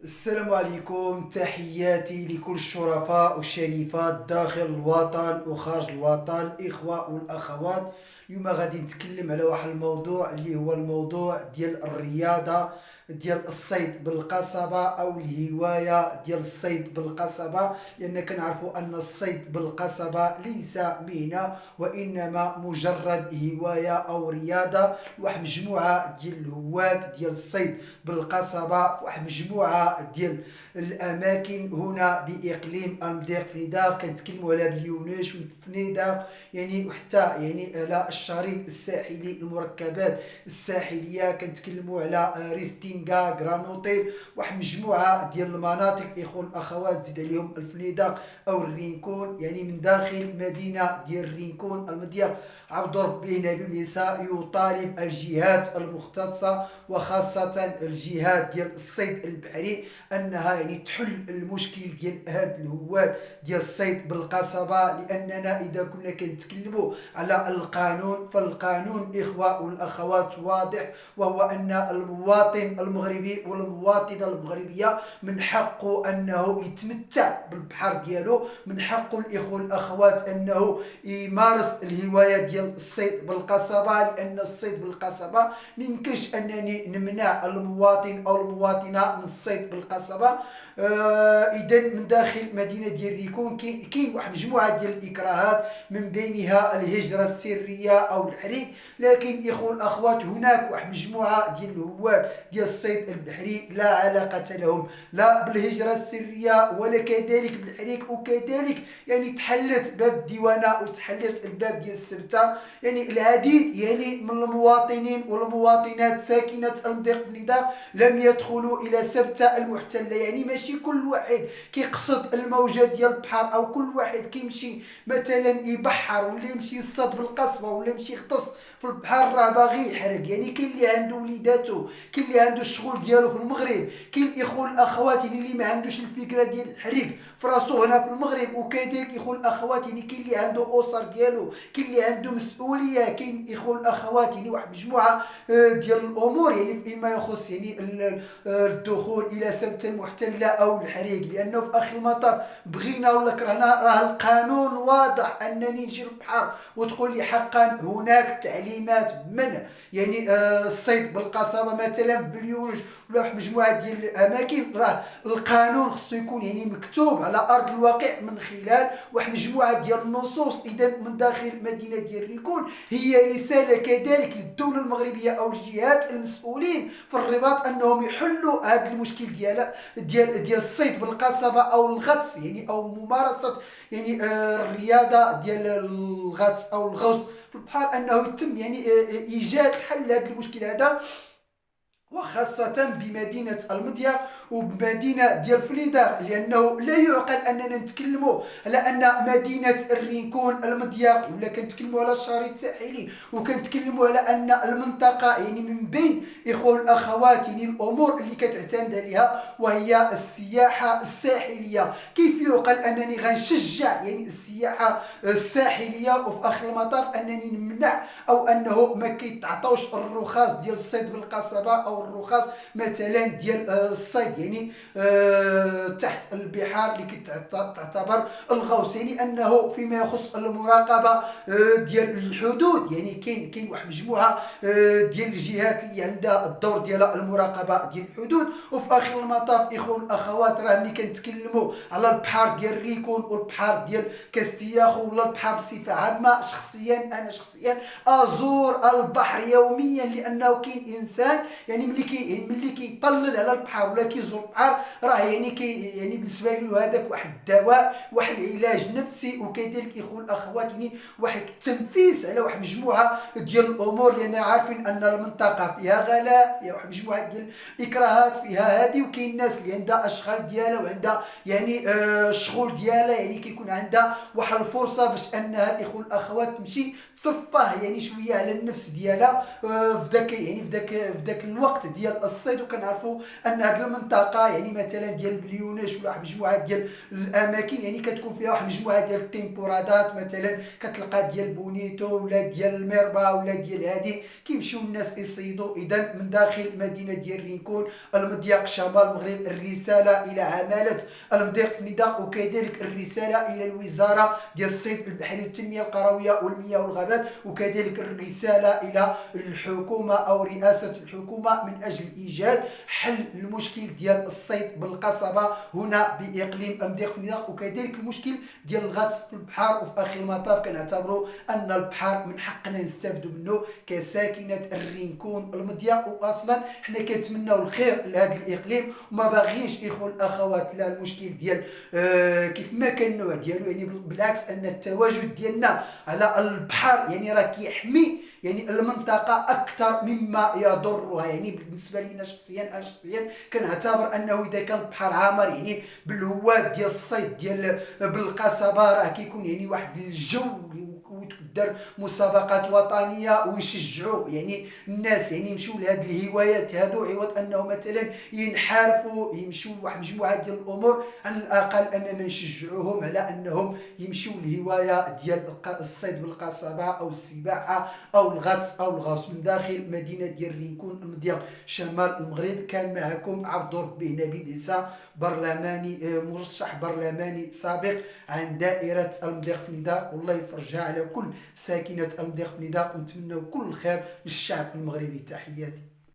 السلام عليكم، تحياتي لكل الشرفاء والشريفات داخل الوطن وخارج الوطن، الإخوة والأخوات. اليوم غادي نتكلم على واحد الموضوع اللي هو الموضوع ديال الرياضة، ديال الصيد بالقصبة أو الهواية ديال الصيد بالقصبة، لأن كنعرفوا أن الصيد بالقصبة ليس مهنة وإنما مجرد هواية أو رياضة. واحد مجموعة ديال الهواة ديال الصيد بالقصبة في واحد مجموعة ديال الأماكن هنا بإقليم المضيق فنيدق. كنتكلموا على بليونيش وفنيدق وحتى على الشريط الساحلي، المركبات الساحلية. كنتكلموا على ريستينغا، غرانوطيل، واحد مجموعة ديال المناطق إخوة الأخوات، زيد عليهم الفنيدق أو الرينكون، من داخل مدينة ديال الرينكون المضيق. عبد ربي نبيل النساء يطالب الجهات المختصة وخاصة الجهات ديال الصيد البحري أنها تحل المشكل ديال هاد الهواد ديال الصيد بالقصبة. لأننا إذا كنا كنتكلموا على القانون، فالقانون إخوة والأخوات واضح، وهو أن المواطن المغربي والمواطنة المغربية من حقه أنه يتمتع بالبحر ديالو، من حقه الإخوة والأخوات أنه يمارس الهواية ديال الصيد بالقصبة. لأن الصيد بالقصبة ميمكنش أنني نمنع المواطن أو المواطنة من الصيد بالقصبة. اذا من داخل مدينه ديال ريكون كاين واحد مجموعه ديال الاكراهات، من بينها الهجره السريه او الحريق. لكن اخوه الاخوات، هناك واحد مجموعه ديال الهواة ديال الصيد البحري لا علاقه لهم لا بالهجره السريه ولا كذلك بالحريق، وكذلك تحلت باب الديوانه وتحلت الباب ديال السبته. العديد من المواطنين والمواطنات ساكنه المضيق بنيدق لم يدخلوا الى سبته المحتله. ماشي كل واحد كيقصد الموجه ديال البحر، او كل واحد كيمشي مثلا يبحر ولا يمشي يصطاد بالقصبه ولا يمشي يغطس في البحر راه باغي يحرق. كاين اللي عنده وليداتو، كاين اللي عنده الشغل ديالو في المغرب، كاين الاخوه الاخوات اللي ما عندوش الفكره ديال الحريق في راسو هنا في المغرب، وكذلك الاخوه الاخوات كاين اللي عنده اسر ديالو، كاين اللي عنده مسؤوليه، كاين الاخوه الاخوات واحد مجموعه ديال الامور فيما يخص الدخول الى سبت المحتله او الحريق. لانه في اخر المطاف بغينا ولا كرهنا راه القانون واضح. انني نجي للبحر وتقول لي حقا هناك تعليمات منع الصيد بالقصبه مثلا بليونج ولا واحد مجموعه ديال الاماكن، راه القانون خصو يكون مكتوب على ارض الواقع من خلال واحد مجموعه ديال النصوص. اذا من داخل مدينه ديال ريكون هي رساله كذلك للدوله المغربيه او الجهات المسؤولين في الرباط انهم يحلوا هذا المشكل ديال الصيد بالقصبه او الغطس، او ممارسه الرياضه ديال الغطس او الغوص في البحر، انه يتم ايجاد حل لهذا المشكل هذا، وخاصة بمدينة المضيق وبمدينة ديال فنيدق. لأنه لا يعقل أننا نتكلموا على أن مدينة الرينكون المضيق ولا كنتكلموا على الشريط الساحلي وكنتكلموا على أن المنطقة من بين إخوة الأخوات الأمور اللي كتعتمد عليها وهي السياحة الساحلية. كيف يعقل أنني غنشجع السياحة الساحلية وفي آخر المطاف أنني نمنع أو أنه ما كيتعطوش الرخص ديال الصيد بالقصبة أو الرخص مثلا ديال الصيد تحت البحار اللي كتعتبر الغوص. انه فيما يخص المراقبه ديال الحدود، كاين واحد مجموعه ديال الجهات اللي عندها الدور ديال المراقبه ديال الحدود. وفي اخر المطاف اخوه الاخوات، راه ملي كنتكلموا على البحر ديال ريكون والبحر ديال كاستياخو ولا البحر بصفه عامه، انا شخصيا ازور البحر يوميا. لانه كاين انسان ملي كيطلل على البحر ولا كيزور البحر، راه بالنسبه له هذاك واحد الدواء، واحد العلاج نفسي، وكذلك اخوه الاخوات واحد التنفيس على واحد مجموعه ديال الامور. لان عارفين ان المنطقه فيها غلاء، فيها واحد مجموعه ديال الاكراهات، فيها هذه، وكاين الناس اللي عندها اشغال ديالها وعندها الشغل ديالها، كيكون عندها واحد الفرصه باش انها الاخوه الاخوات تمشي ترفه شويه على النفس ديالها في ذاك الوقت الوقت ديال الصيد، وكنعرفوا ان هذه المنطقه يعني مثلا ديال بليوناش ولا واحد مجموعه ديال الاماكن يعني كتكون فيها واحد مجموعه ديال التيمبورادات، مثلا كتلقى ديال بونيتو ولا ديال الميربا ولا ديال هادي كيمشيو الناس يصيدوا. اذا من داخل المدينه ديال رينكون المضيق شمال المغرب الرساله الى عماله المضيق فنيدق، وكذلك الرساله الى الوزاره ديال الصيد البحري والتنميه القرويه والمياه والغابات، وكذلك الرساله الى الحكومه او رئاسه الحكومه من اجل ايجاد حل المشكل ديال الصيد بالقصبه هنا باقليم المضيق فنيدق، وكذلك المشكل ديال الغطس في البحر. وفي اخر المطاف كنعتبروا ان البحر من حقنا نستافدوا منه كساكنه الرينكون المضيق، واصلا حنا كنتمناو الخير لهذا الاقليم وما باغيينش اخوه الاخوات لا المشكل ديال كيف ما كان النوع ديالو، يعني بالعكس ان التواجد ديالنا على البحر يعني راه كيحمي يعني المنطقة أكثر مما يضرها. يعني بالنسبة لنا شخصيا أنا شخصيا كنعتبر أنه إذا كان البحر عامر يعني بالهواد ديال الصيد ديال بالقصبة راه كيكون يعني واحد الجو، وتقدر مسابقات وطنيه ويشجعوا يعني الناس يعني يمشيو لهذه الهوايات هادو، عوض انه مثلا ينحرفوا يمشيو لواحد مجموعه ديال الامور. على الاقل اننا نشجعوهم على انهم يمشيو للهوايه ديال الصيد بالقصبه او السباحه او الغطس او الغوص من داخل مدينه ديال رينكون المضيق شمال المغرب. كان معكم عبد الرب نبيل عيسى، برلماني مرشح برلماني سابق عن دائرة المضيق فنيدق، والله يفرجها على كل ساكنة المضيق فنيدق، ونتمنى كل الخير للشعب المغربي. تحياتي.